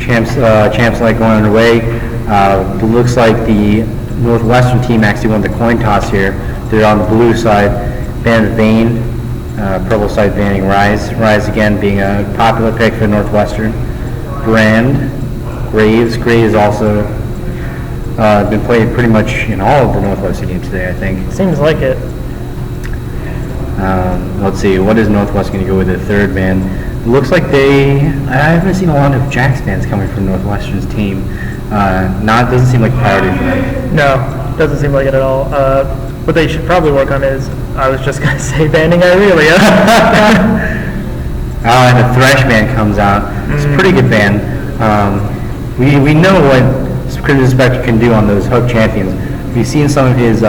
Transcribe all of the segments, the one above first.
Champs League going underway. Looks like the Northwestern team actually won the coin toss here. They're on the blue side, banned Vane, purple side banning Rise. Rise again being a popular pick for Northwestern. Brand, Graves also been played pretty much in all of the Northwestern games today, I think. Seems like it. Let's see, what is Northwest going to go with the third ban? Looks like I haven't seen a lot of Jack stands coming from Northwestern's team. Doesn't seem like a priority for them. No, doesn't seem like it at all. What they should probably work on is, I was just going to say banning Irelia. And the Thresh ban comes out. It's a pretty good ban. We know what Crimson Spectre can do on those hook champions. We've seen some of his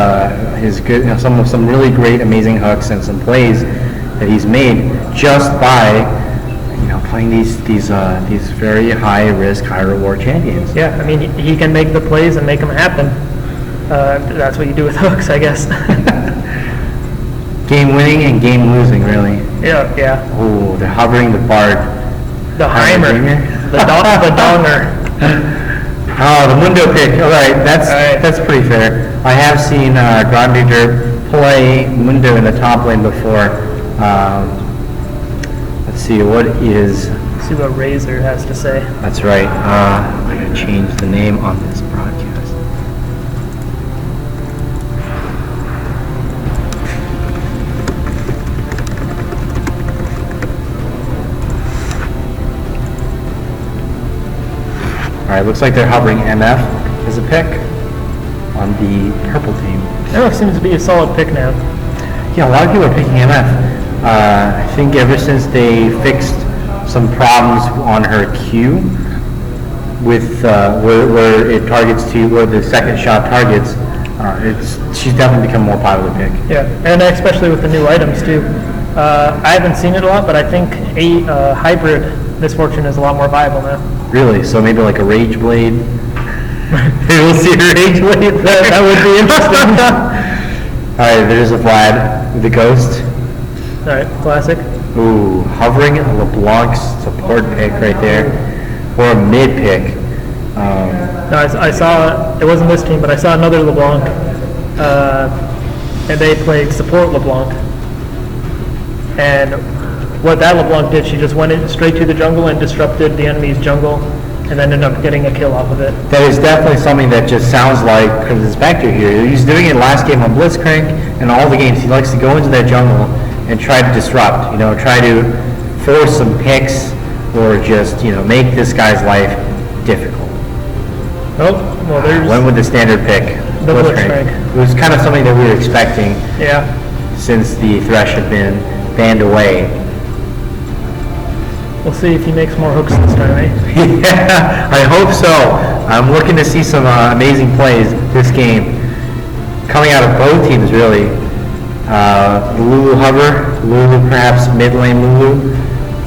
good, some really great, amazing hooks and some plays that he's made just by playing these very high risk, high reward champions. Yeah, I mean he can make the plays and make them happen. That's what you do with hooks, I guess. Game winning and game losing, really. Yeah. Oh, they're hovering the Bard. The Heimer. The Donger. Oh, the Mundo pick. All right, that's pretty fair. I have seen Grande Dirt play Mundo in the top lane before. Let's see, see what Razer has to say. That's right. I'm going to change the name on this broadcast. All right, looks like they're hovering MF as a pick on the purple team. MF seems to be a solid pick now. Yeah, a lot of people are picking MF. I think ever since they fixed some problems on her Q with where it targets to where the second shot targets, she's definitely become a more popular pick. Yeah, and especially with the new items too. I haven't seen it a lot, but I think a hybrid Misfortune is a lot more viable now. Really? So maybe like a Rage Blade? Maybe we'll see a Rage Blade? That would be interesting. Alright, there's a Vlad with the Ghost. Alright, classic. Ooh, hovering a LeBlanc support pick right there. Or a mid pick. No, I saw, it wasn't this team, but I saw another LeBlanc. And they played support LeBlanc. And what that LeBlanc did, she just went in straight to the jungle and disrupted the enemy's jungle, and then ended up getting a kill off of it. That is definitely something that just sounds like Crimson Spectre here. He's doing it last game on Blitzcrank and all the games. He likes to go into that jungle and try to disrupt, try to force some picks or just, make this guy's life difficult. Oh, well there's... Went with the standard pick. The Blitzcrank. It was kind of something that we were expecting. Yeah. Since the Thresh had been banned away. We'll see if he makes more hooks this time, eh? Yeah, I hope so. I'm looking to see some amazing plays this game. Coming out of both teams, really. Lulu Hover, Lulu perhaps mid lane Lulu.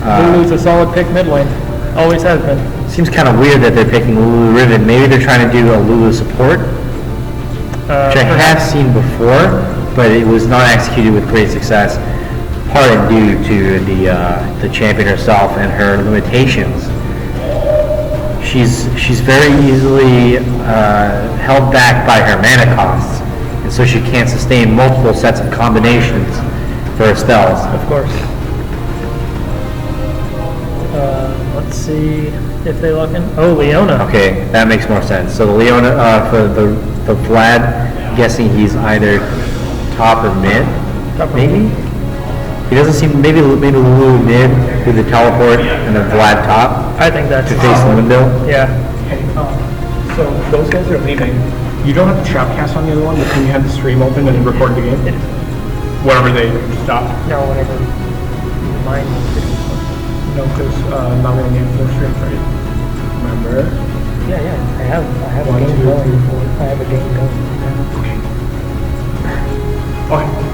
Lulu's a solid pick mid lane. Always has been. Seems kind of weird that they're picking Lulu Riven. Maybe they're trying to do a Lulu support, which I have seen before, but it was not executed with great success. Partly due to the champion herself and her limitations. She's very easily held back by her mana costs, and so she can't sustain multiple sets of combinations for her spells. Of course. Let's see if they lock in. Oh, Leona. Okay, that makes more sense. So the Leona for the Vlad, I'm guessing he's either top or mid, maybe. He doesn't seem, maybe Lulu mid with the teleport and then Vlad top. I think that's to face the window. Yeah. Okay, so those guys are leaving. You don't have the shoutcast on the other one, but can you have the stream open and record the game? Whenever they stop? No, whenever mine. No, because not going to get 4 streams, right? Remember? Yeah, I have a 1, game 2, going. 3, 4. I have a game going. Okay.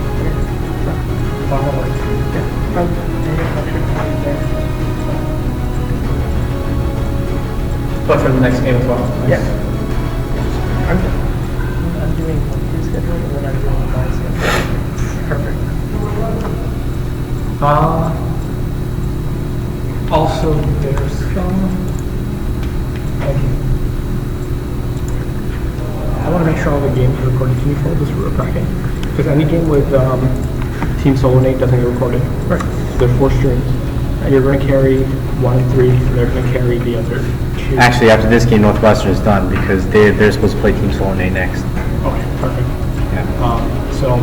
But for the next game as well? Nice. Yeah. I'm doing his schedule and then I'm doing my schedule. Perfect. Also, there's some... Thank you. I want to make sure all the games are recorded. Can you fold this real quick? Because any game with Team Solo Nate doesn't get recorded. Right. So there are 4 streams. You're going to carry 1 and 3, and they're going to carry the other 2. Actually, after this game, Northwestern is done because they're supposed to play Team Solonay next. Okay, perfect. Yeah. So,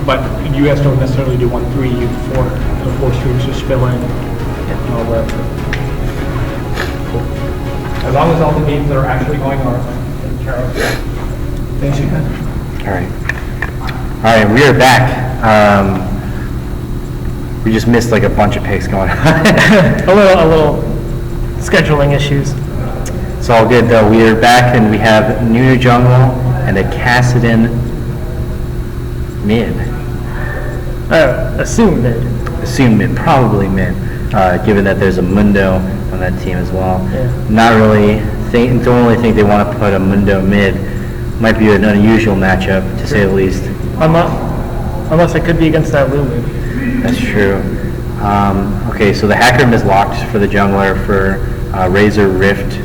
but you guys don't necessarily do 1, 3, you 4. The 4 streams just fill in and all that. Cool. As long as all the games that are actually going are taken care of. Thanks, you guys. All right, we are back. We just missed like a bunch of picks going on. A little scheduling issues. It's all good though. We are back and we have New Jungle and a Cassidon mid. Assume mid. Assume mid, probably mid, given that there's a Mundo on that team as well. Yeah. Not really, don't really think they want to put a Mundo mid. Might be an unusual matchup, to say the least. Unless it could be against that Lulu. That's true. Okay, so the Hacker is locked for the jungler for Razer Rift.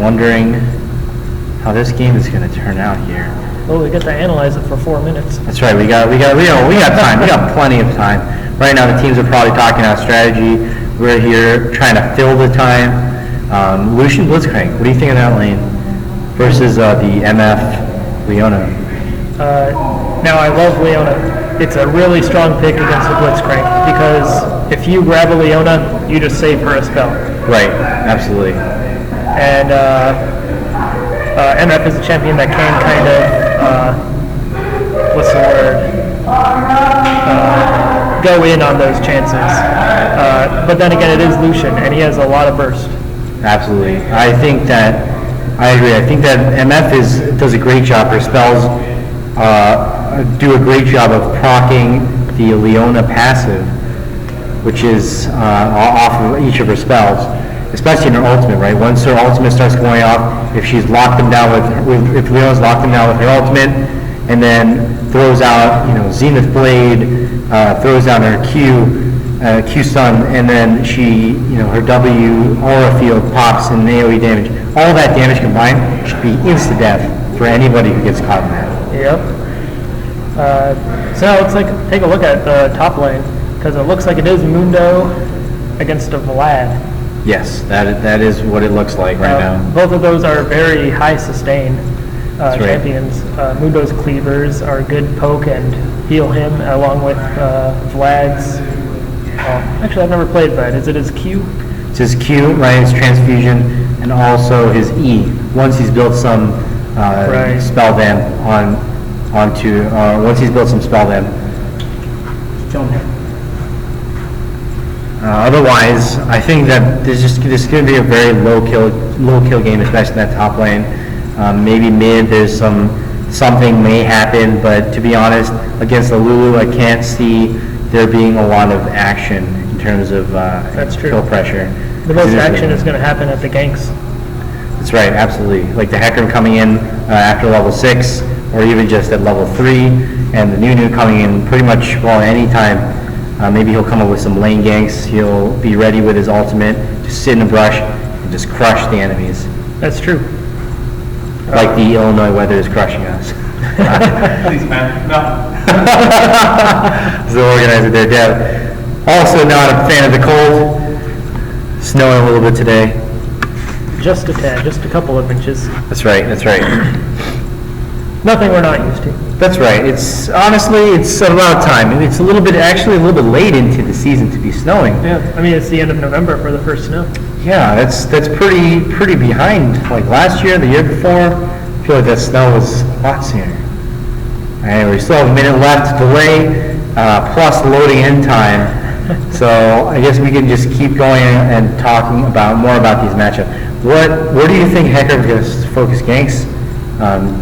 Wondering how this game is going to turn out here. Oh, we get to analyze it for 4 minutes. That's right. We got time. We got plenty of time. Right now, the teams are probably talking about strategy. We're here trying to fill the time. Lucian Blitzcrank. What do you think of that lane versus the MF Leona? Now, I love Leona. It's a really strong pick against the Blitzcrank because if you grab a Leona, you just save her a spell. Right. Absolutely. And MF is a champion that can kind of, what's the word, go in on those chances. But then again, it is Lucian, and he has a lot of burst. Absolutely. I agree. I think that MF does a great job. Her spells do a great job of proccing the Leona passive, which is off of each of her spells, especially in her ultimate, right? Once her ultimate starts going off, if she's locked them down if Leona's locked them down with her ultimate, and then throws out, Zenith Blade, throws down her Q stun, and then she, her W aura field pops and AoE damage. All that damage combined should be insta-death for anybody who gets caught in that. Yep. So now let's take a look at the top lane, because it looks like it is Mundo against a Vlad. Yes, that is what it looks like right now. Both of those are very high sustain Right. champions. Mundo's cleavers are good poke and heal him, along with Vlad's. Actually, I've never played Vlad. Is it his Q? It's his Q, right? His transfusion, and also his E. Once he's built some spell dam once he's built some spell dam. Otherwise, I think that this is going to be a very low kill game, especially in that top lane. Maybe mid, there's something may happen, but to be honest, against the Lulu, I can't see there being a lot of action in terms of That's true. kill pressure. The most action is going to happen at the ganks. That's right, absolutely. Like the Hecarim coming in after level 6, or even just at level 3, and the Nunu coming in pretty much, any time. Maybe he'll come up with some lane ganks. He'll be ready with his ultimate, just sit in the brush and just crush the enemies. That's true. Like the Illinois weather is crushing us. Please, man. No. The organizer there, Deb. Also not a fan of the cold. Snowing a little bit today. Just a tad, just a couple of inches. That's right. Nothing we're not used to. That's right. It's about time. It's a little bit late into the season to be snowing. Yeah, I mean it's the end of November for the first snow. Yeah, that's pretty behind. Like last year, the year before, I feel like that snow was a lot sooner. And we still have a minute left to delay, plus loading in time. So I guess we can just keep going and talking more about these matchups. Where do you think Hecarim's going to focus ganks?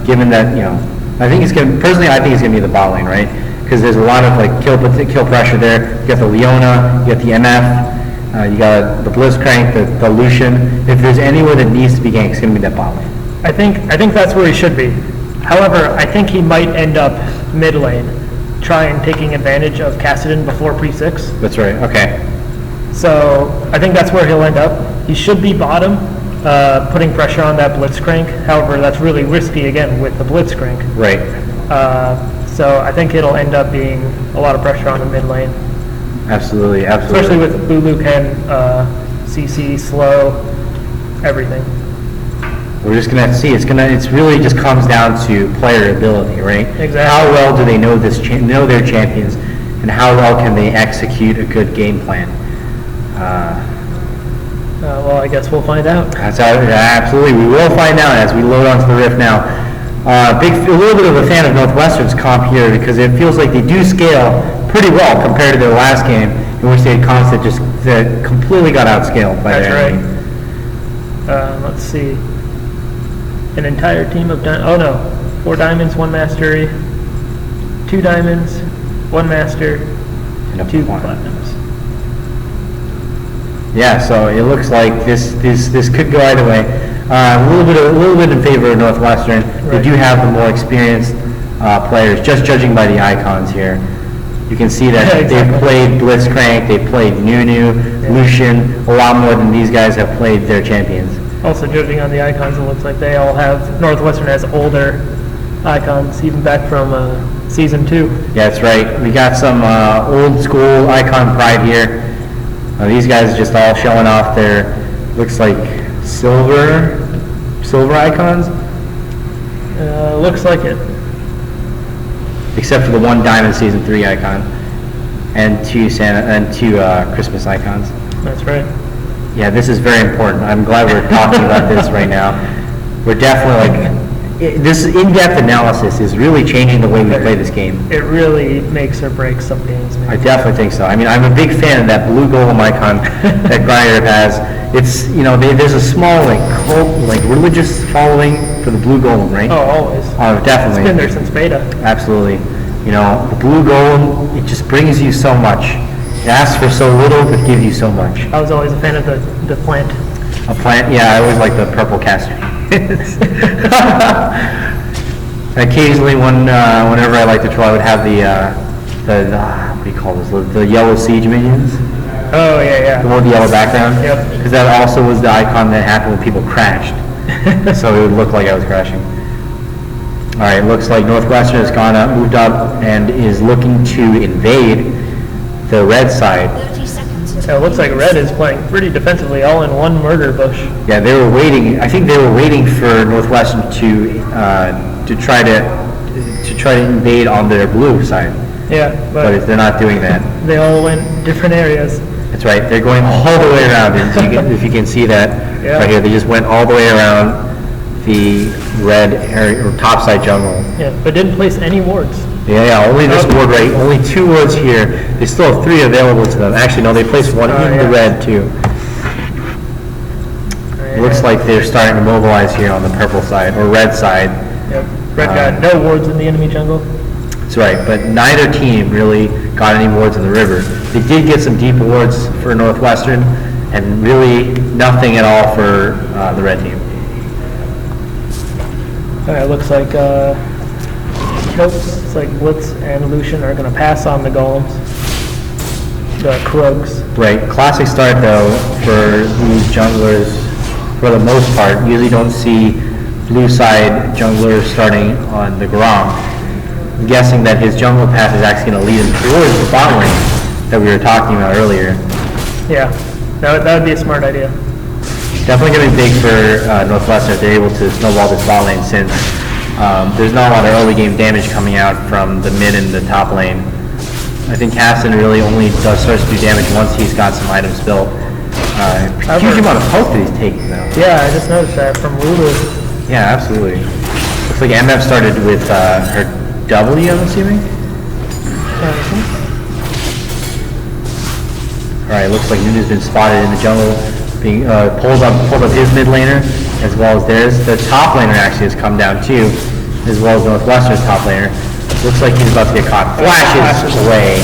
Given that I think it's going to be the bot lane, right? Because there's a lot of kill pressure there. You got the Leona, you got the MF, you got the Blitzcrank, the Lucian. If there's anywhere that needs to be ganked, it's going to be that bot lane. I think that's where he should be. However, I think he might end up mid lane, taking advantage of Cassidon before pre-6. That's right. Okay. So I think that's where he'll end up. he should be bottom, putting pressure on that blitz crank. However, that's really risky again with the blitz crank. Right. So I think it'll end up being a lot of pressure on the mid lane, Absolutely, absolutely. especially with Bulu Ken, CC, slow, everything. We're just gonna have to see. It's really just comes down to player ability, right? Exactly. How well do they know know their champions, and how well can they execute a good game plan? Well, I guess we'll find out. Absolutely, we will find out as we load onto the Rift now. A little bit of a fan of Northwestern's comp here because it feels like they do scale pretty well compared to their last game, in which they had constant that completely got outscaled by That's their right. enemy. Let's see. An entire team of 4 diamonds, 1 mastery, 2 diamonds, 1 master, And a 2 platinum. platinums. Yeah, so it looks like this could go either way. A little bit in favor of Northwestern. They Right. do have the more experienced players, just judging by the icons here. You can see that Yeah, exactly. they've played Blitzcrank, they've played Nunu, Lucian, a lot more than these guys have played their champions. Also, judging on the icons, it looks like they all have, Northwestern has older icons, even back from Season 2. Yeah, that's right. We got some old school icon pride here. These guys just all showing off their, looks like silver icons, Looks like it. except for the 1 Diamond Season 3 icon and 2 Christmas icons. That's right. Yeah, this is very important. I'm glad we're talking about this right now. We're definitely this in-depth analysis is really changing the way we play this game. It really makes or breaks some games, I man. definitely think so. I mean, I'm a big fan of that blue golem icon that Grinder has. It's, there's a small, cult, religious following for the blue golem, right? Oh, always. Oh, definitely. It's been there since beta. Absolutely. The blue golem, it just brings you so much. It asks for so little, but gives you so much. I was always a fan of the plant. A plant, yeah, I always like the purple caster. Occasionally, whenever I like to try, I would have the what do you call this? The yellow siege minions, Oh, yeah, the one with the yellow background. Yep. Because that also was the icon that happened when people crashed, so it would look like I was crashing. All right, looks like Northwestern has moved up, and is looking to invade the red side. 30 seconds. It looks like Red is playing pretty defensively, all in one murder bush. Yeah, they were waiting. I think they were waiting for Northwestern to try to invade on their blue side, Yeah, but but they're not doing that. they all went different areas. That's right. They're going all the way around. If you can see that Yeah. right here, they just went all the way around the red area or topside jungle. Yeah, but didn't place any wards. Yeah, only this ward right. Only 2 wards here. They still have 3 available to them. Actually, no, they placed 1 in the yeah. red too. It looks like they're starting to mobilize here on the purple side or red side. Yep. Red got no wards in the enemy jungle. That's right, but neither team really got any wards in the river. They did get some deep wards for Northwestern, and really nothing at all for the red team. It looks like Kilts, like Blitz and Lucian are going to pass on the golems. The Krogs. Right, classic start though for these junglers for the most part. Usually don't see blue side junglers starting on the Grom. I'm guessing that his jungle path is actually going to lead him towards the bot lane that we were talking about earlier. Yeah, that would be a smart idea. Definitely going to be big for Northwestern if they're able to snowball this bot lane, since there's not a lot of early game damage coming out from the mid and the top lane. I think Hassan really only starts to do damage once he's got some items built. Huge amount of health that he's taking though. Yeah, I just noticed that from Lulu. Yeah, absolutely. Looks like MF started with her W, I'm assuming. Alright, looks like Nunu's been spotted in the jungle, being pulled up his mid laner, as well as theirs. The top laner actually has come down too, as well as Northwestern's top laner. Looks like he's about to get caught. Flashes away.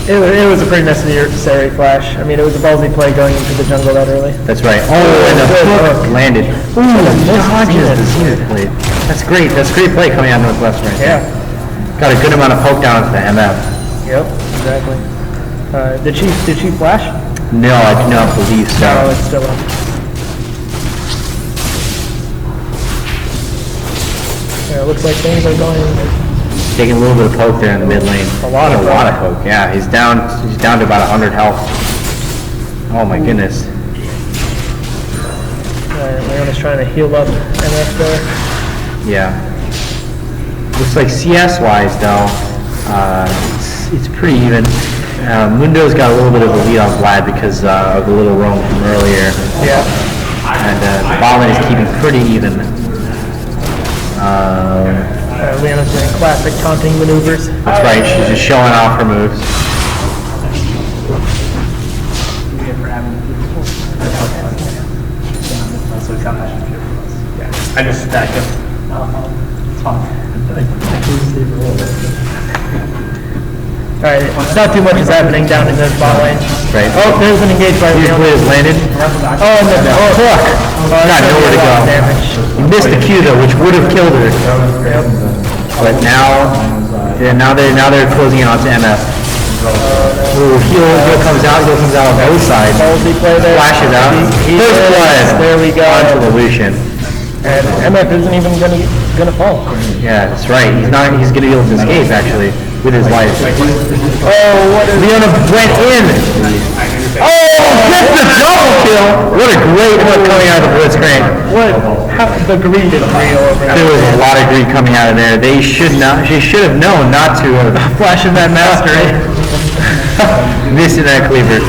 It was a pretty necessary flash. I mean, it was a ballsy play going into the jungle that early. That's right. Oh, and the hook landed. Ooh, dodges the Zenith blade. That's great. That's great play coming out of Northwestern right there. Yeah. Got a good amount of poke down to the MF. Yep, exactly. Did she flash? No, I do not believe so. No, it's still up. Yeah, it looks like things are going. Taking a little bit of poke there in the mid lane. A lot of poke. Yeah, he's down to about 100 health. Oh my goodness. Alright, Leona's trying to heal up MF there. Yeah. Looks like CS wise though, it's pretty even. Mundo's got a little bit of a lead on Vlad because of the little roam from earlier. Yeah. And the bot lane is keeping pretty even. Leona's doing classic taunting maneuvers. That's right, she's just showing off her moves. I just stacked him. It's fine. Alright, not too much is happening down in the bot lane. Right. Oh, there's an engage by Here's Leona. where it's landed. Oh, no, oh, fuck. Got nowhere to go. Damage. You missed the Q though, which would have killed her. Yep. But now they're closing in onto MF. Ooh, heal comes out on both sides. Ballsy play there. Flashes out. He First is. blood. There we go. Onto the Lucian. And MF isn't even gonna fall. Yeah, that's right. He's gonna be able to escape actually with his life. Oh, what is Leona went in. Oh, gets the double kill. What a great hook coming out of the Blitzcrank. the greed is real over There there. was a lot of greed coming out of there. She should have known not to Flashing that mastery. missing that cleaver.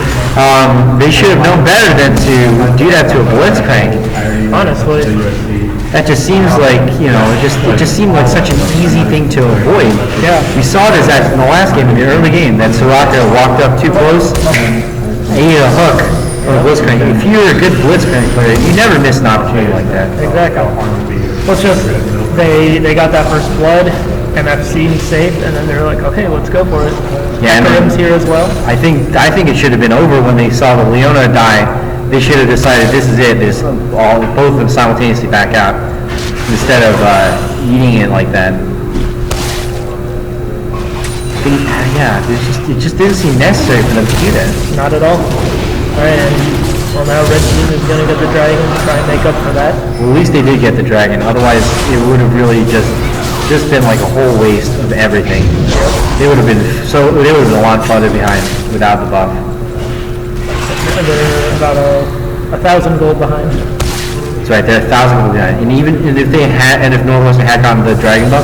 They should have known better than to do that to a Blitzcrank. Honestly. That just seems like, it just seemed like such an easy thing to avoid. Yeah. We saw this in the last game, in the early game, that Soraka walked up too close, ate a hook from a Blitzcrank. If you're a good Blitzcrank player, you never miss an opportunity like that. Exactly. Well, it's just, they got that first blood, MFC safe, and then they're like, okay, let's go for it. Yeah, and Karim's here as well. I think it should have been over when they saw the Leona die. They should have decided this is it. Both of them simultaneously back out instead of eating it like that. It just didn't seem necessary for them to do that. Not at all. Alright, and well now Red Team is gonna get the dragon to try and make up for that. Well, at least they did get the dragon. Otherwise, it would have really just been like a whole waste of everything. They would have been a lot farther behind without the buff. They're about 1,000 gold behind. That's right, they're 1,000 gold behind. And even if Northwestern had gotten the dragon buff,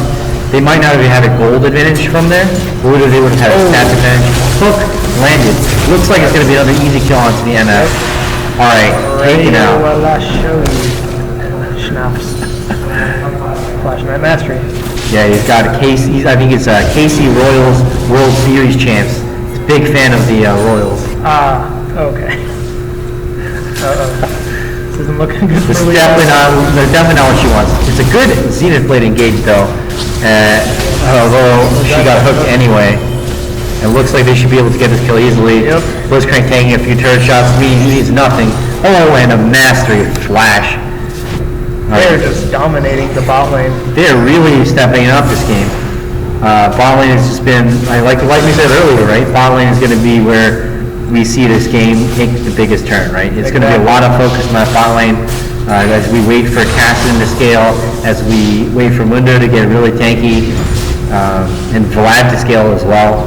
they might not have had a gold advantage from there. Or they would have had a stats advantage. Hook landed. Looks like it's going to be another easy kill onto the MF. All right, take it out. Schnapps. Flashing that mastery. Yeah, he's got I think it's KC Royals World Series champs. He's a big fan of the Royals. Okay. This isn't looking good It's for Leona. definitely not what she wants. It's a good Zenith Blade engage though, although she got hooked anyway. It looks like they should be able to get this kill easily. Yep. Blitzcrank taking a few turret shots, he needs nothing. Oh, and a mastery flash. They're just dominating the bot lane. They're really stepping up this game. Bot lane has just been, like we said earlier, right? Bot lane is going to be where we see this game take the biggest turn, right? It's going to be a lot of focus on that bot lane as we wait for Cassidon to scale, as we wait for Mundo to get really tanky, and Vlad to scale as well.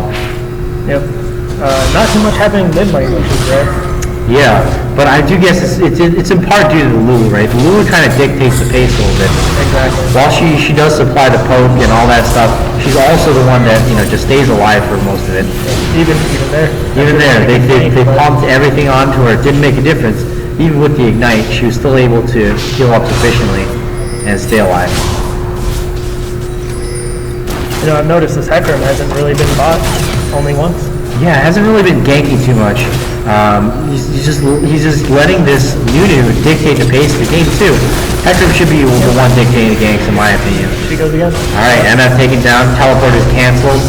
Yep. Not too much happening mid lane, which is rare. Yeah, but I do guess it's in part due to the Lulu, right? The Lulu kind of dictates the pace a little bit. Exactly. While she does supply the poke and all that stuff, she's also the one that just stays alive for most of it. Even there. Even there, they pumped everything onto her. It didn't make a difference. Even with the ignite, she was still able to heal up sufficiently and stay alive. I've noticed this Hecarim hasn't really been bought only once. Yeah, it hasn't really been ganking too much. He's just letting this Nunu dictate the pace of the game too. Hecarim should be the one dictating the ganks in my opinion. She goes again. Alright, MF taken down, teleport is cancelled.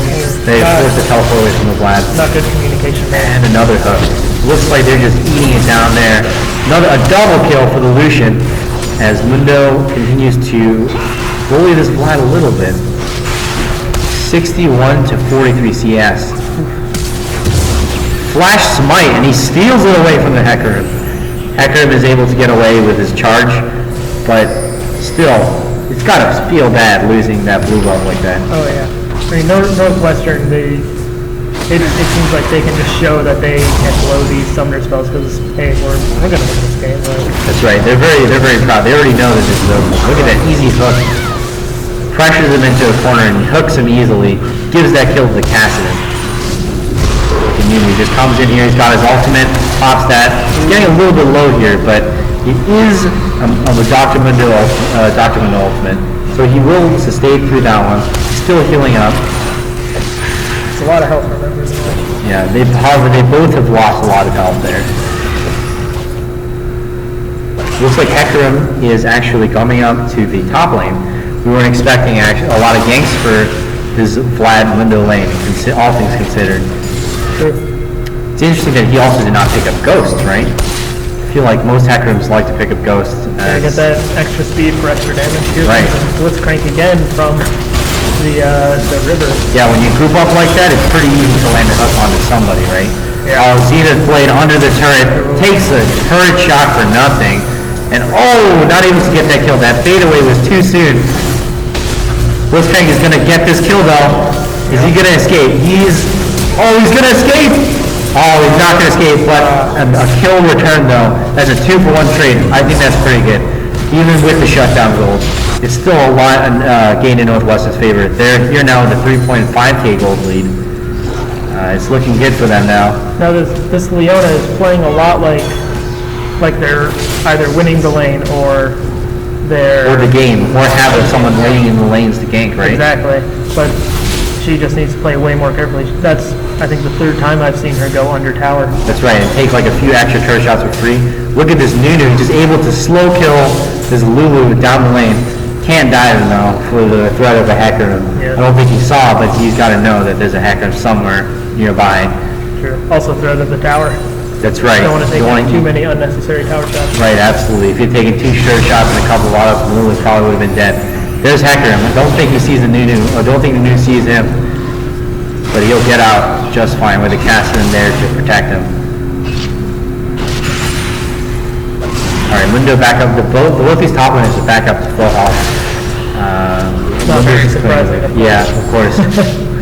They forced the teleport away from the Vlad. Not good communication there. And another hook. Looks like they're just eating it down there. A double kill for the Lucian as Mundo continues to bully this Vlad a little bit. 61 to 43 CS. Flash Smite, and he steals it away from the Hecarim. Hecarim is able to get away with his charge, but still, it's gotta feel bad losing that blue buff like that. Oh yeah. I mean, Northwestern, it seems like they can just show that they can blow these summoner spells because, hey, we're gonna win this game. Right? That's right. They're very proud. They already know that this is over. Look at that easy hook. Pressures him into a corner and hooks him easily. Gives that kill to the Cassidon. He just comes in here. He's got his ultimate. Pops that. He's getting a little bit low here, but it is a Dr. Mundo ultimate, so he will sustain through that one. He's still healing up. It's a lot of health, remember? Yeah, however, they both have lost a lot of health there. Looks like Hecarim is actually coming up to the top lane. We weren't expecting a lot of ganks for his Vlad window lane, all things considered. Sure. It's interesting that he also did not pick up Ghost, right? I feel like most Hecarims like to pick up Ghost. I get that extra speed for extra damage. Here right. Blitzcrank again from the river. Yeah, when you group up like that, it's pretty easy to land a hook onto somebody, right? Yeah. Zenith Blade under the turret, takes a turret shot for nothing, and not able to get that kill. That fadeaway was too soon. Blitzcrank is going to get this kill though. Is he going to escape? He's going to escape! Oh, he's not going to escape, but a kill return though. That's a 2-for-1 trade. I think that's pretty good. Even with the shutdown gold. It's still a lot gained in Northwestern's favor. They're here now in the 3.5k gold lead. It's looking good for them now. Now this Leona is playing a lot like they're either winning the lane or or the game, or have someone waiting in the lanes to gank, right? Exactly, but she just needs to play way more carefully. That's, I think, the third time I've seen her go under tower. That's right, and take like a few extra turret shots for free. Look at this Nunu, just able to slow kill this Lulu down the lane. Can't dive him though, for the threat of a Hecarim. Yeah. I don't think he saw, but he's got to know that there's a Hecarim somewhere nearby. True. Also threat of the tower. That's right. Don't want to take too many unnecessary tower shots. Right, absolutely. If you'd taken 2 turret shots and a couple of autos, Lulu probably would have been dead. There's Hecarim. I don't think he sees the Nunu, or don't think the Nunu sees him. But he'll get out just fine with the Cassidon there to protect him. Alright, Mundo back up. Both these top laners are back up to full health. Not very surprising. Yeah, of course.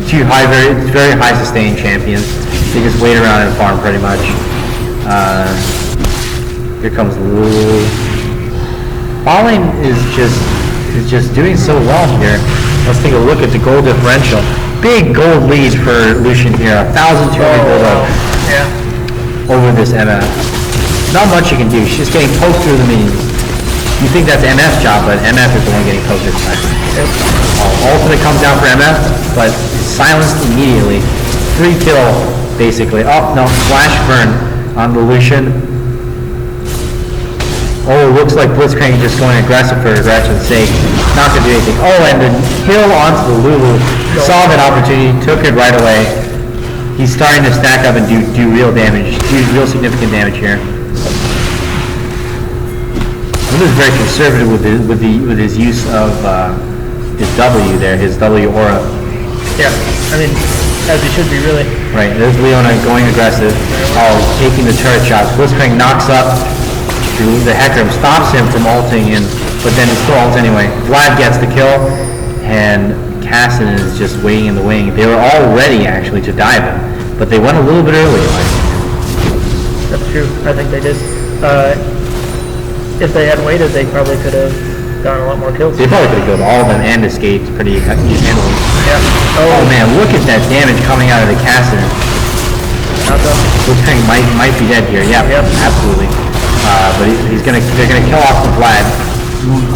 Very high sustained champions. They just wait around and farm pretty much. Here comes Lulu. Falling is just doing so well here. Let's take a look at the gold differential. Big gold lead for Lucian here. 1,200 gold over this MF. Not much you can do. She's just getting poked through the minions. You think that's MF's job, but MF is the one getting poked this time. Ultimate comes down for MF, but silenced immediately. 3 kill, basically. Oh, no, flash burn on the Lucian. Oh, looks like Blitzcrank just going aggressive for aggression's sake. Not going to do anything. Oh, and the kill onto the Lulu. Saw that opportunity, took it right away. He's starting to stack up and do real damage, real significant damage here. Lulu's very conservative with his use of his W there, his W aura. Yeah, I mean, as he should be, really. Right, there's Leona going aggressive. Oh, taking the turret shots. Blitzcrank knocks up the Hecarim, stops him from ulting in, but then he still ults anyway. Vlad gets the kill, and Cassidon is just waiting in the wing. They were all ready, actually, to dive him, but they went a little bit early. That's true. I think they did. If they had waited, they probably could have gotten a lot more kills. They probably could have killed all of them and escaped pretty handily. Yeah. Oh man, look at that damage coming out of the Cassidon. Blitzcrank might be dead here. Yeah, yep. Absolutely. But they're gonna kill off the Vlad.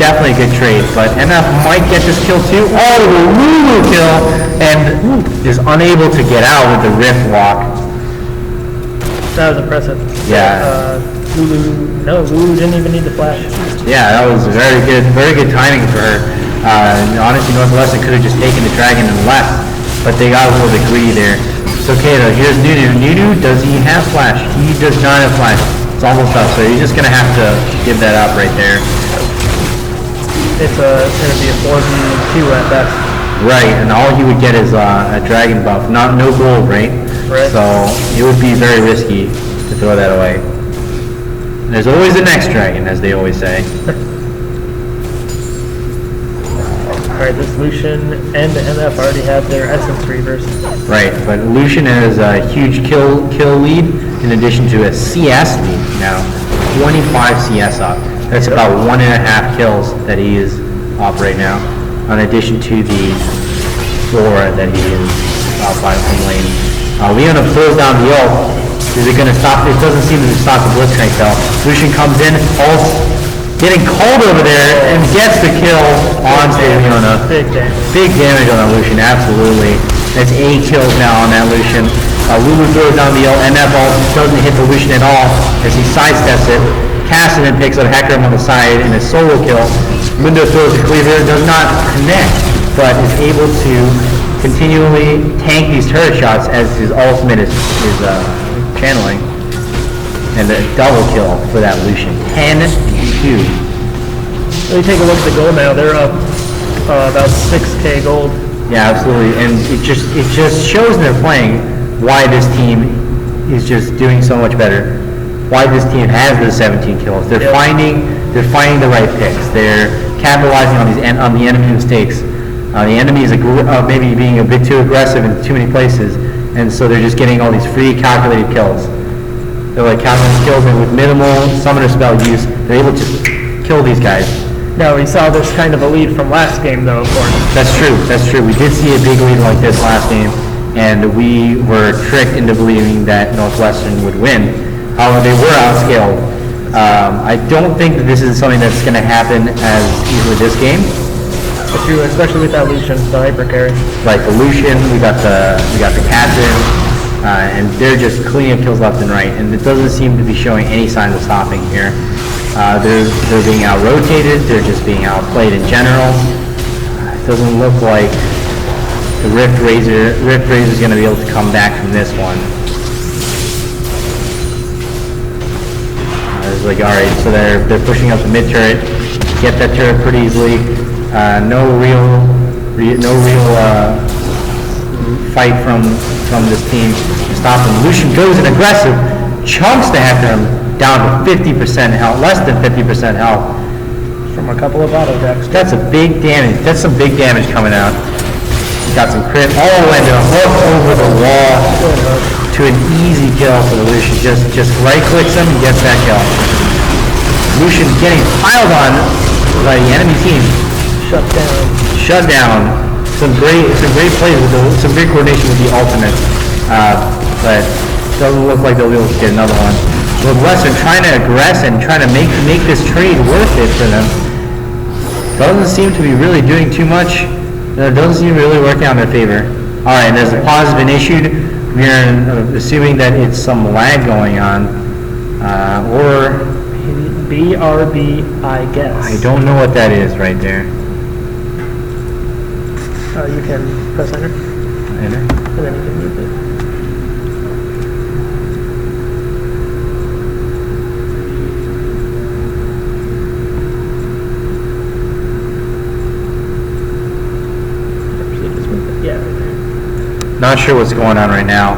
Definitely a good trade, but MF might get this kill too. Oh, the Lulu kill, and is unable to get out with the Rift Walk. That was impressive. Yeah. Lulu didn't even need the flash. Yeah, that was very good timing for her. Honestly, Northwestern could have just taken the dragon and left, but they got a little bit greedy there. It's okay though. Here's Nunu. Nunu, does he have flash? He does not have flash. It's almost up, so he's just gonna have to give that up right there. It's gonna be a 4v2 at best. Right, and all he would get is a dragon buff, no gold, right? Right. So it would be very risky to throw that away. There's always the next dragon, as they always say. Alright, this Lucian and the MF already have their Essence Reavers. Right, but Lucian has a huge kill lead in addition to a CS lead now. 25 CS up. That's about 1.5 kills that he is off right now, in addition to the 4 that he is off by from lane. Leona pulls down the ult. Is it going to stop? It doesn't seem to stop the Blitzcrank though. Lucian comes in, ult, getting cold over there, and gets the kill on Leona. Big damage. Big damage on that Lucian, absolutely. That's 8 kills now on that Lucian. Lulu throws down the ult, MF ult doesn't hit the Lucian at all as he sidesteps it. Cassidy picks up Hecarim on the side in a solo kill. Mundo throws the cleaver, does not connect, but is able to continually tank these turret shots as his ultimate is channeling. And a double kill for that Lucian. 10-2. So you take a look at the gold now, they're up about 6k gold. Yeah, absolutely. And it just shows in their playing why this team is just doing so much better. Why this team has the 17 kills. They're finding the right picks. They're capitalizing on the enemy mistakes. The enemy is maybe being a bit too aggressive in too many places, and so they're just getting all these free calculated kills. They're like calculated kills, and with minimal summoner spell use, they're able to kill these guys. Now, we saw this kind of a lead from last game, though, of course. That's true. We did see a big lead like this last game, and we were tricked into believing that Northwestern would win. However, they were outscaled. I don't think that this is something that's going to happen as easily this game. That's true, especially with that Lucian, the hyper carry. Like the Lucian, we got the captain, and they're just cleaning up kills left and right, and it doesn't seem to be showing any signs of stopping here. They're being out-rotated, they're just being outplayed in general. It doesn't look like the Rift Razer is going to be able to come back from this one. It's like, alright, so they're pushing up the mid turret, get that turret pretty easily. No real fight from this team to stop them. Lucian goes in aggressive, chunks the Hecarim down to 50% health, less than 50% health. From a couple of auto decks. That's a big damage. That's some big damage coming out. Got some crit. Oh, and a hook over the wall to an easy kill for the Lucian. Just right clicks him and gets that kill. Lucian getting piled on by the enemy team. Shut down. Some great plays with some great coordination with the ultimate, but doesn't look like they'll be able to get another one. Northwestern trying to aggress and trying to make this trade worth it for them. Doesn't seem to be really doing too much. It doesn't seem really working out in their favor. All right, and as the pause has been issued, we're assuming that it's some lag going on, or BRB, I guess. I don't know what that is right there. You can press enter, Enter. and then you can move it. Yeah, right there. Not sure what's going on right now.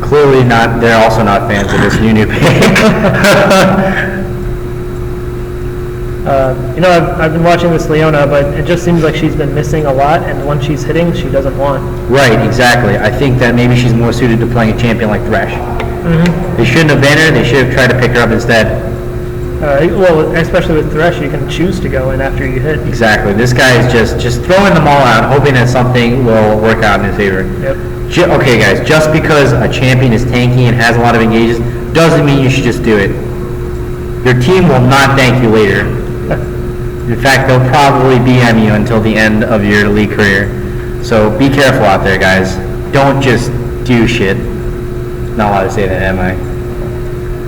Clearly not. They're also not fans of this new pick. I've been watching this Leona, but it just seems like she's been missing a lot, and when she's hitting, she doesn't want. Right, exactly. I think that maybe she's more suited to playing a champion like Thresh. Mm-hmm. They shouldn't have banned her. They should have tried to pick her up instead. Well, especially with Thresh, you can choose to go in after you hit. Exactly. This guy is just throwing them all out, hoping that something will work out in his favor. Yep. Okay, guys, just because a champion is tanky and has a lot of engages doesn't mean you should just do it. Your team will not thank you later. In fact, they'll probably BM you until the end of your league career. So be careful out there, guys. Don't just do shit. Not allowed to say that, am I?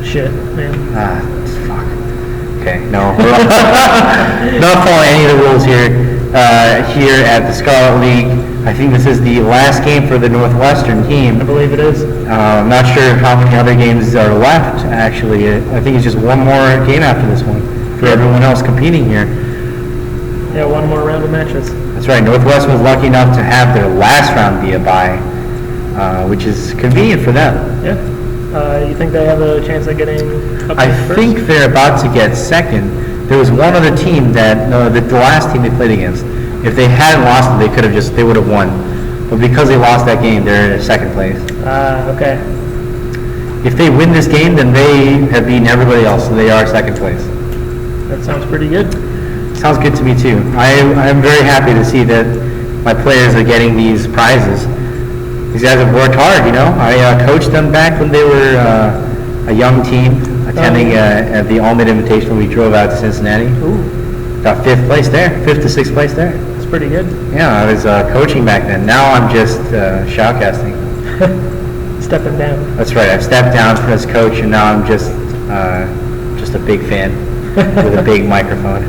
Shit, man. Fuck. Okay, no. We're not following any of the rules here. Here at the Scarlet League, I think this is the last game for the Northwestern team. I believe it is. I'm not sure how many other games are left, actually. I think it's just one more game after this one for everyone else competing here. Yeah, one more round of matches. That's right. Northwestern was lucky enough to have their last round be a bye. which is convenient for them. Yeah. You think they have a chance of getting up I first? think they're about to get second. There was one other team that, the last team they played against, if they hadn't lost it, they would have won. But because they lost that game, they're in second place. Okay. If they win this game, then they have beaten everybody else, so they are second place. That sounds pretty good. Sounds good to me too. I'm very happy to see that my players are getting these prizes. These guys have worked hard, I coached them back when they were a young team, attending at the All-Mid Invitational. We drove out to Cincinnati. Ooh, Got 5th place there, 5th to 6th place there. that's pretty good. Yeah, I was coaching back then. Now I'm just shoutcasting. Stepping down. That's right. I've stepped down as coach, and now I'm just a big fan with a big microphone.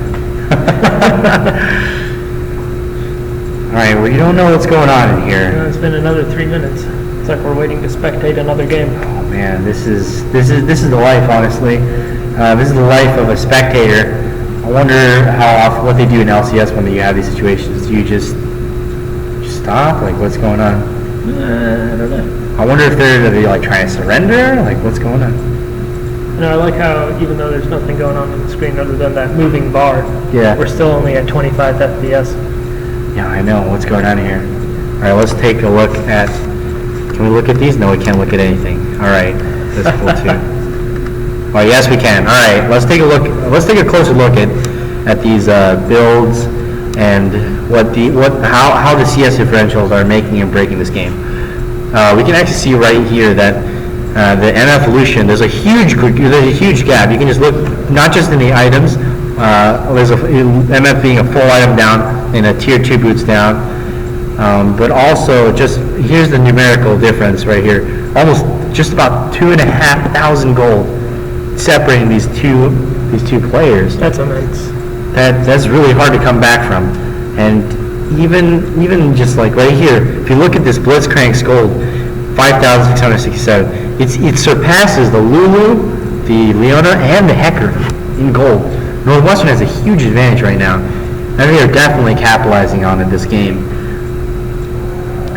All right, well, you don't know what's going on in here. It's been another 3 minutes. It's like we're waiting to spectate another game. Oh man, this is the life, honestly. This is the life of a spectator. I wonder what they do in LCS when you have these situations. Do you just stop? Like, what's going on? I don't know. I wonder if they're like trying to surrender. Like, what's going on? I like how even though there's nothing going on the screen other than that moving bar, Yeah. we're still only at 25 FPS. Yeah, I know. What's going on here? All right, let's take a look at... Can we look at these? No, we can't look at anything. All right, that's cool too. Oh, yes, we can. All right, let's take a look. Let's take a closer look at these builds and how the CS differentials are making and breaking this game. We can actually see right here that the MF Evolution, there's a huge gap. You can just look not just in the items. There's MF being a full item down and a tier 2 boots down, but also just here's the numerical difference right here. Almost just about 2,500 gold separating these two players. That's immense. That's really hard to come back from. And even just like right here, if you look at this Blitzcrank's gold, 5,667, it surpasses the Lulu, the Leona, and the Hecker in gold. Northwestern has a huge advantage right now, and they are definitely capitalizing on it this game.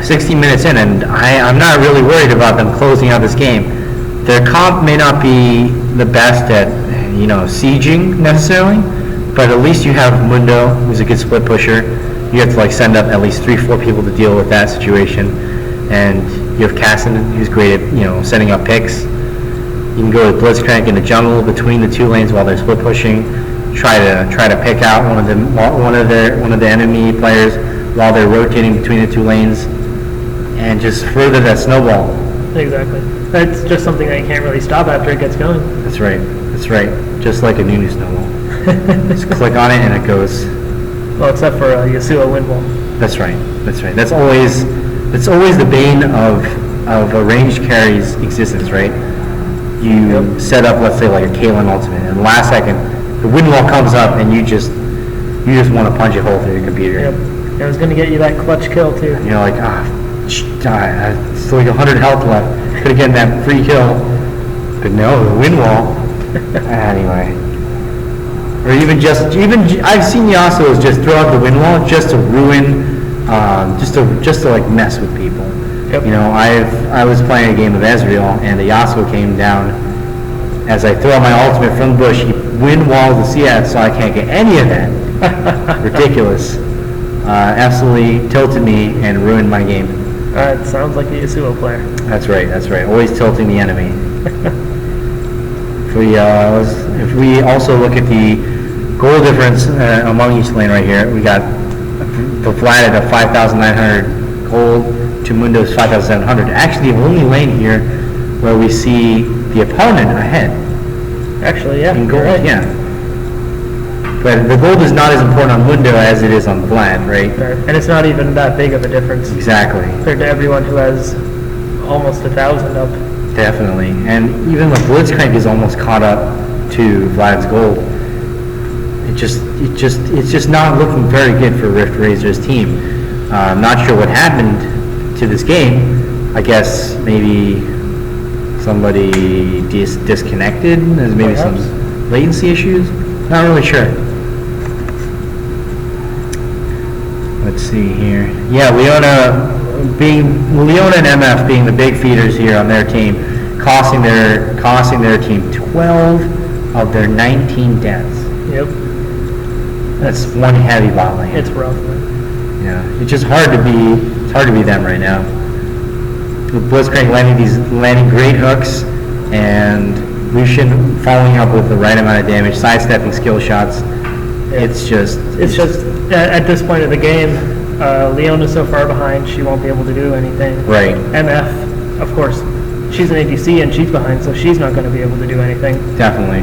16 minutes in, and I'm not really worried about them closing out this game. Their comp may not be the best at, sieging necessarily, but at least you have Mundo, who's a good split pusher. You have to send up at least 3-4 people to deal with that situation, and you have Casson, who's great at setting up picks. You can go with Blitzcrank in the jungle between the 2 lanes while they're split pushing. Try to pick out one of the enemy players while they're rotating between the 2 lanes, and just further that snowball. Exactly. That's just something that you can't really stop after it gets going. That's right. Just like a new snowball. Just click on it and it goes. Well, except for Yasuo Windwall. That's right. That's always the bane of a ranged carry's existence, right? You set up, let's say, like a Kaylin ultimate, and last second, the Windwall comes up, and you just want to punch a hole through your computer. Yep. It was going to get you that clutch kill too. And you're like, still like 100 health left. Could have gotten that free kill, but no, the Windwall. Anyway, or even I've seen Yasuo's just throw out the Windwall just to ruin, just to mess with people. Yep. I was playing a game of Ezreal, and the Yasuo came down. As I throw out my ultimate from the bush, he Windwalls the CS, so I can't get any of that. Ridiculous. Absolutely tilted me and ruined my game. Alright, sounds like a Yasuo player. That's right. Always tilting the enemy. If we also look at the goal difference among each lane right here, we got the Vlad at 5,900 gold to Mundo's 5,700. Actually, the only lane here where we see the opponent ahead. Actually, yeah. In gold, right. yeah. But the gold is not as important on Mundo as it is on Vlad, right? And it's not even that big of a difference Exactly. compared to everyone who has almost 1,000 up. Definitely. And even the Blitzcrank is almost caught up to Vlad's gold. It's just not looking very good for Rift Razer's team. I'm not sure what happened to this game. I guess maybe somebody disconnected. There's maybe Perhaps. some latency issues. Not really sure. Let's see here. Yeah, Leona Leona and MF being the big feeders here on their team, costing their team 12 of their 19 deaths. Yep. That's one heavy bot lane. It's rough, man. Yeah, it's just hard to be them right now. With Blitzcrank landing great hooks, and Lucian following up with the right amount of damage, sidestepping skill shots. It's just at this point of the game, Leona's so far behind, she won't be able to do anything. Right. MF, of course, she's an ADC and she's behind, so she's not going to be able to do anything. Definitely.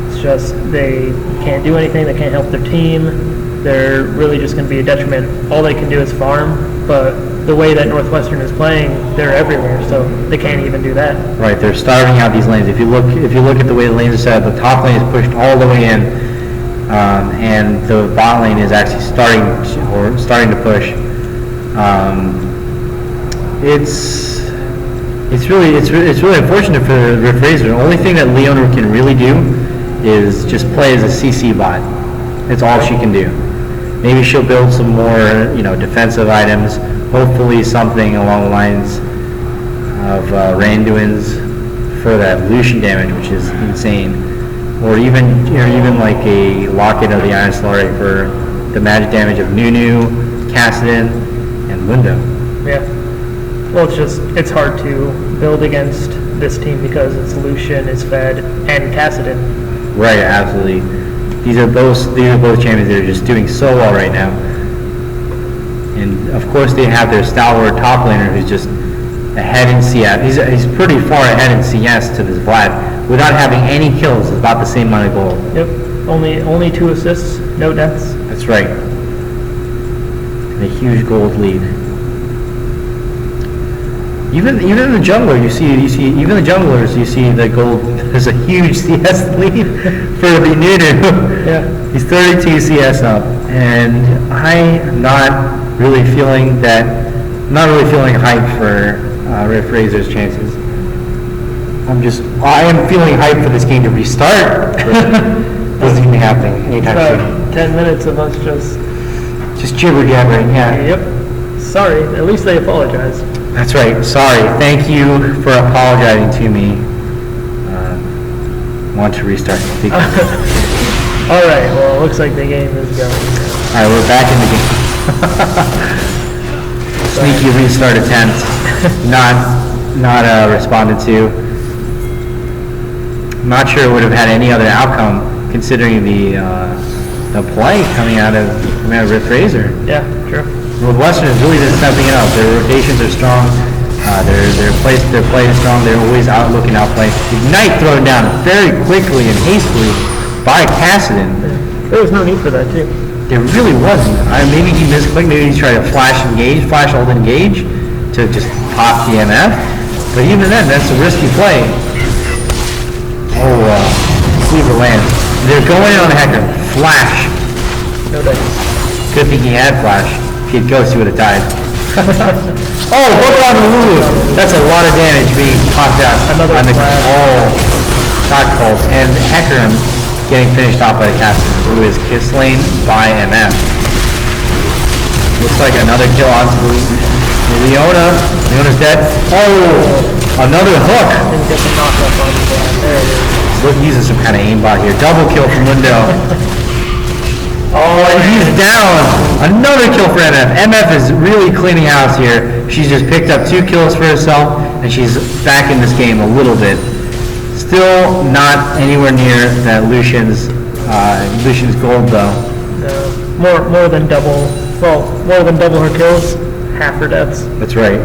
It's just they can't do anything. They can't help their team. They're really just going to be a detriment. All they can do is farm, but the way that Northwestern is playing, they're everywhere, so they can't even do that. Right, they're starving out these lanes. If you look at the way the lanes are set up, the top lane is pushed all the way in, and the bot lane is actually starting to push. It's really unfortunate for Razer. The only thing that Leona can really do is just play as a CC bot. It's all she can do. Maybe she'll build some more, defensive items. Hopefully something along the lines of Randuin's for that Lucian damage, which is insane, or even like a Locket of the Iron Solari for the magic damage of Nunu, Kassadin, and Mundo. Yeah. Well, it's hard to build against this team because it's Lucian, it's Fed, and Kassadin. Right, absolutely. These are both champions that are just doing so well right now. And of course they have their stalwart top laner who's just ahead in CS. He's pretty far ahead in CS to this Vlad. Without having any kills, it's about the same amount of gold. Yep. Only 2 assists, no deaths. That's right. And a huge gold lead. Even in the jungler, you see even the junglers, you see the gold. There's a huge CS lead for the Nunu. Yeah. He's 32 CS up, and I'm not really feeling hype for Razer's chances. I am feeling hype for this game to restart. Doesn't even happen anytime soon. 10 minutes of us Just jibber jabbering, yeah. Yep. Sorry. At least they apologized. That's right. Sorry. Thank you for apologizing to me. Want to restart the game. All right. Well, it looks like the game is going. All right, we're back in the game. Sneaky restart attempt, not responded to. I'm not sure it would have had any other outcome considering the play coming out of Razer. Yeah, true. Northwestern is really just stepping up. Their rotations are strong. Their play is strong. They're always looking outplay. Ignite thrown down very quickly and hastily by Kassadin. There was no need for that too. There really wasn't. Maybe he misclicked. Maybe he tried to flash ult engage to just pop the MF. But even then, that's a risky play. Cleaver lands. They're going on Hecker. Flash. No dice. Good thing he had flash. If he had Ghost, he would have died. Hook on the Lulu. That's a lot of damage being popped out. Another flash. Shot calls. And Hecker getting finished off by the captain, who is slain by MF. Looks like another kill on Leona. Leona's dead. Another hook. Didn't get the knockup on the there it is. Look, using some kind of aimbot here. Double kill from Mundo. And he's down. Another kill for MF. MF is really cleaning house here. She's just picked up 2 kills for herself, and she's back in this game a little bit. Still not anywhere near that Lucian's gold though. More than double. Well, more than double her kills, half her deaths. That's right.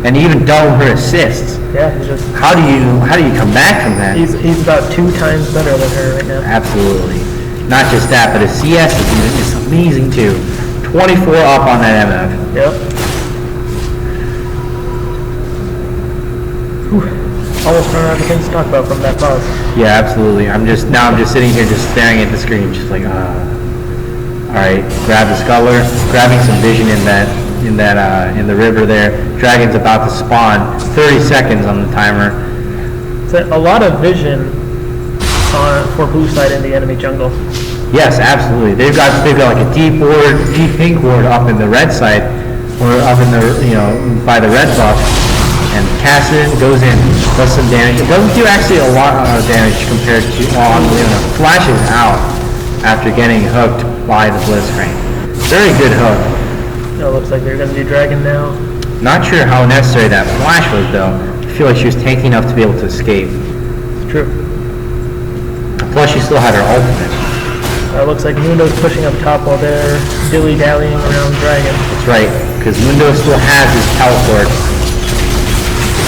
And even double her assists. Yeah, he's just. How do you come back from that? He's about 2 times better than her right now. Absolutely. Not just that, but his CS is amazing too. 24 up on that MF. Yep. Whew. Almost run out of things to talk about from that pause. Yeah, absolutely. I'm just sitting here just staring at the screen, just like, all right, grab the sculler, grabbing some vision in the river there. Dragon's about to spawn. 30 seconds on the timer. It's a lot of vision for blue side in the enemy jungle. Yes, absolutely. They've got like a deep pink ward up in the red side, We're up in the, by the red buff, and Cassidy goes in, does some damage. It doesn't do actually a lot of damage compared to on Leona. Flashes out after getting hooked by the Blitzcrank. Very good hook. It looks like they're going to do Dragon now. Not sure how necessary that flash was though. I feel like she was tanky enough to be able to escape. It's true. Plus she still had her ultimate. Looks like Mundo's pushing up top while they're dilly-dallying around Dragon. That's right, because Mundo still has his teleport.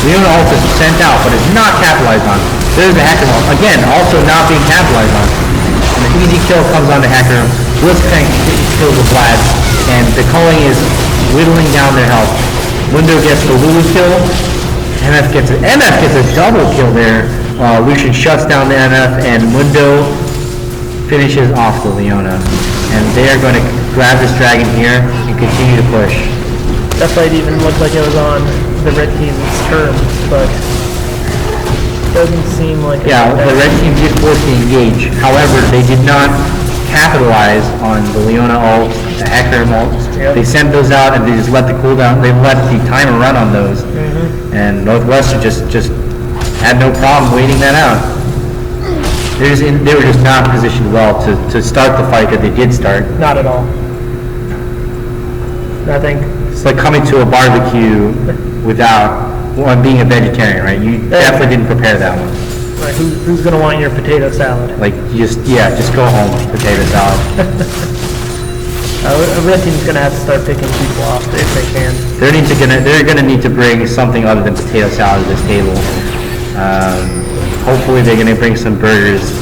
Leona ult is sent out, but is not capitalized on. There's the Hacker ult. Again, also not being capitalized on. And the easy kill comes on the Hacker. Blitzcrank kills the Vlad, and the culling is whittling down their health. Mundo gets the Lulu kill. MF gets a double kill there. Lucian shuts down the MF, and Mundo finishes off the Leona. And they are going to grab this dragon here and continue to push. That fight even looked like it was on the red team's terms, but doesn't seem like Yeah, the red team did force the engage. However, they did not capitalize on the Leona ult, the Hecarim ult. Yep. They sent those out and they just let the cooldown, they let the timer run on those. And Northwestern just had no problem waiting that out. They were just not positioned well to start the fight that they did start. Not at all. I think It's like coming to a barbecue without being a vegetarian, right? You definitely didn't prepare that one. like, who's going to want your potato salad? Like, just go home, potato salad. A red team's going to have to start picking people off if they can. They're gonna need to bring something other than potato salad to this table. Hopefully they're gonna bring some burgers,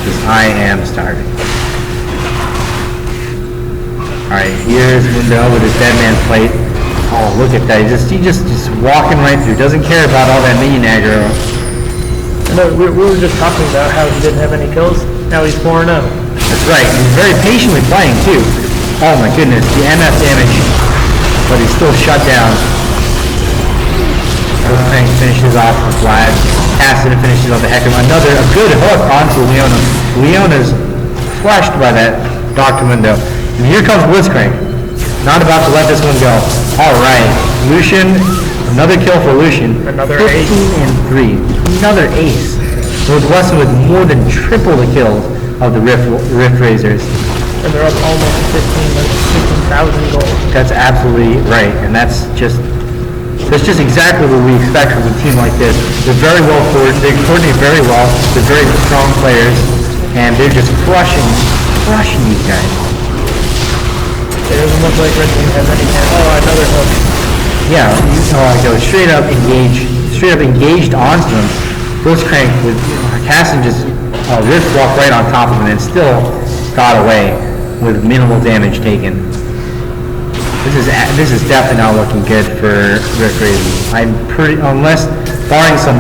because I am starving. Alright, here's Mundo with his dead man's plate. Oh, look at that, he's just walking right through, doesn't care about all that minion aggro. No, we were just talking about how he didn't have any kills. Now he's 4-0. That's right, he's very patiently playing too. Oh my goodness, the MF damage, but he's still shut down. Blitzcrank finishes off the Vlad. Cassidy finishes off the Hecarim. A good hook onto Leona. Leona's flushed by that Dr. Mundo. And here comes Blitzcrank. Not about to let this one go. Alright, Lucian, another kill for Lucian. Another 15 and 3. Another ace. Northwestern with more than triple the kills of the Rift Razers. And they're up almost 15,000 gold. That's absolutely right, and that's just exactly what we expect from a team like this. They're very well coordinated, they coordinate very well, they're very strong players, and they're just crushing these guys. It doesn't look like Red Team has any chance. Oh, another hook. Yeah, go straight up engaged onto them. Blitzcrank with Casson just Rift walked right on top of him and still got away with minimal damage taken. This is definitely not looking good for Rift Razors. Unless barring some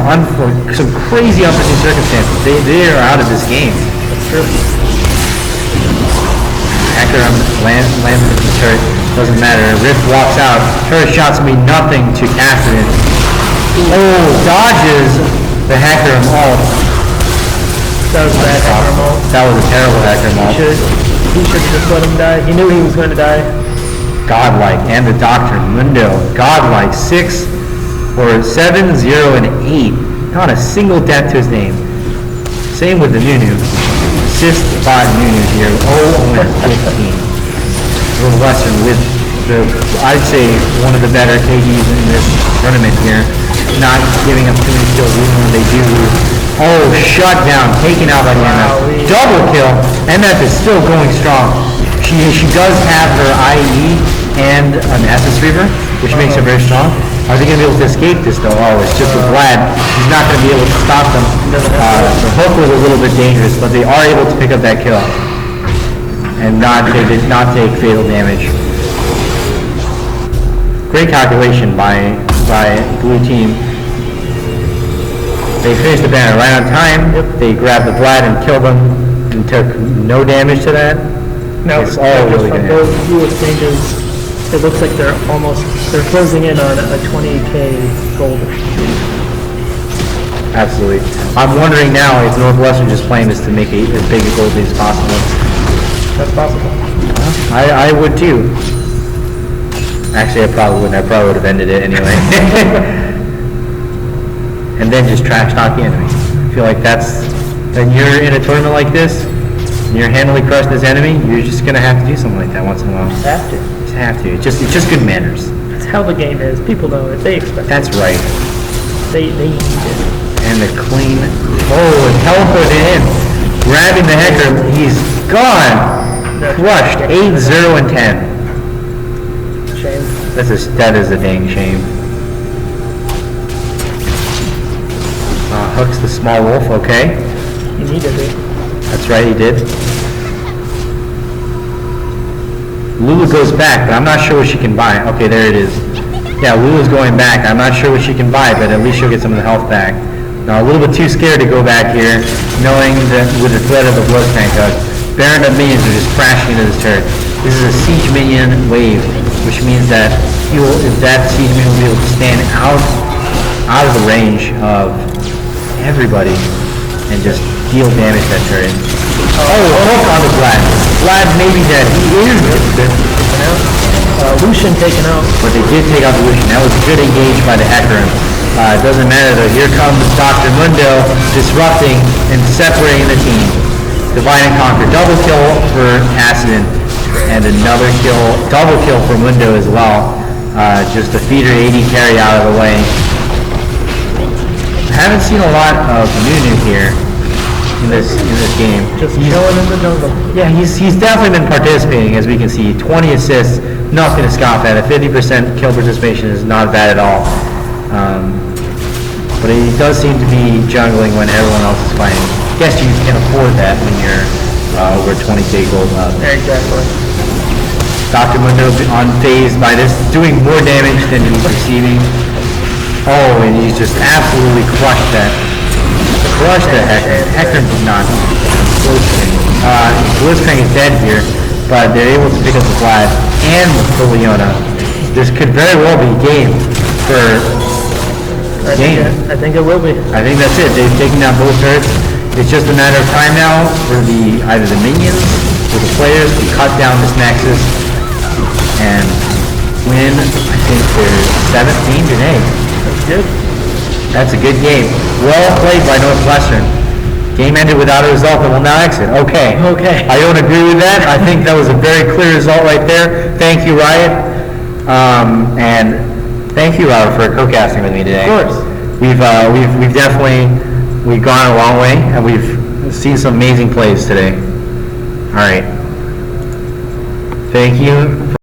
crazy unforeseen circumstances, they are out of this game. That's true. Hecarim lands in the turret, doesn't matter. Rift walks out. Turret shots mean nothing to Cassidy. Oh, dodges the Hecarim ult. That was a bad Hecarim ult. That was a terrible Hecarim ult. He should just let him die. He knew he was going to die. Godlike, and the Doctor, Mundo, godlike, 6 or 7, 0, and 8. Not a single death to his name. Same with the Nunu. Assist by Nunu here, 0 and 15. Northwestern with I'd say one of the better KDs in this tournament here. Not giving up too many kills even when they do. Oh, shut down, taken out by the MF. Double kill. MF is still going strong. She does have her IE and an Essence Reaver, which makes her very strong. Are they going to be able to escape this though? Oh, it's just with Vlad. He's not going to be able to stop them. The hook was a little bit dangerous, but they are able to pick up that kill. And they did not take fatal damage. Great calculation by blue team. They finished the banner right on time. Yep. They grabbed the Vlad and killed them and took no damage to that. No, it's all really good. Those few exchanges, it looks like they're closing in on a 20k gold. Absolutely. I'm wondering now if Northwestern just playing this to make as big a gold lead as possible. That's possible. I would too. Actually, I probably wouldn't. I probably would have ended it anyway. And then just trash talk the enemy. I feel like when you're in a tournament like this, and you're handily crushing this enemy, you're just gonna have to do something like that once in a while. Have to. Just have to. It's just good manners. That's how the game is. People know it. They expect That's right. it. They need it. And the clean, and teleported in, grabbing the Hecker. He's gone. Crushed. 8-0 and 10. Shame. That is a dang shame. Hooks the small wolf, okay. He needed it. That's right, he did. Lulu goes back, but I'm not sure what she can buy. Okay, there it is. Yeah, Lulu's going back. I'm not sure what she can buy, but at least she'll get some of the health back. Now, a little bit too scared to go back here, knowing that with the threat of the Blitzcrank hook, Baron of minions are just crashing into this turret. This is a siege minion wave, which means that if that siege minion will be able to stand out of the range of everybody and just deal damage to that turret. Hook on the Vlad. Vlad may be dead. He is dead. Lucian taken out. But they did take out the Lucian. That was a good engage by the Hecarim. It doesn't matter though. Here comes Dr. Mundo disrupting and separating the team. Divide and conquer. Double kill for Accident. And another double kill for Mundo as well. Just a feeder 80 carry out of the way. I haven't seen a lot of Nunu here in this game. Just chilling in the jungle. Yeah, he's definitely been participating, as we can see. 20 assists, nothing to scoff at. A 50% kill participation is not bad at all. But he does seem to be jungling when everyone else is fighting. I guess you can afford that when you're over 20k gold level. Exactly. Dr. Mundo unfazed by this, doing more damage than he's receiving. Oh, and he's just absolutely crushed that. Crushed the Hecarim. Hecarim did not. Blitzcrank is dead here, but they're able to pick up the Vlad and the Leona. This could very well be game for game. I think it will be. I think that's it. They've taken down both turrets. It's just a matter of time now for either the minions or the players to cut down this Nexus and win. I think they're 17 today. That's good. That's a good game. Well played by Northwestern. Game ended without a result and will now exit. Okay. Okay. I don't agree with that. I think that was a very clear result right there. Thank you, Riot. And thank you, Robert, for co-casting with me today. Of course. We've gone a long way, and we've seen some amazing plays today. All right. Thank you.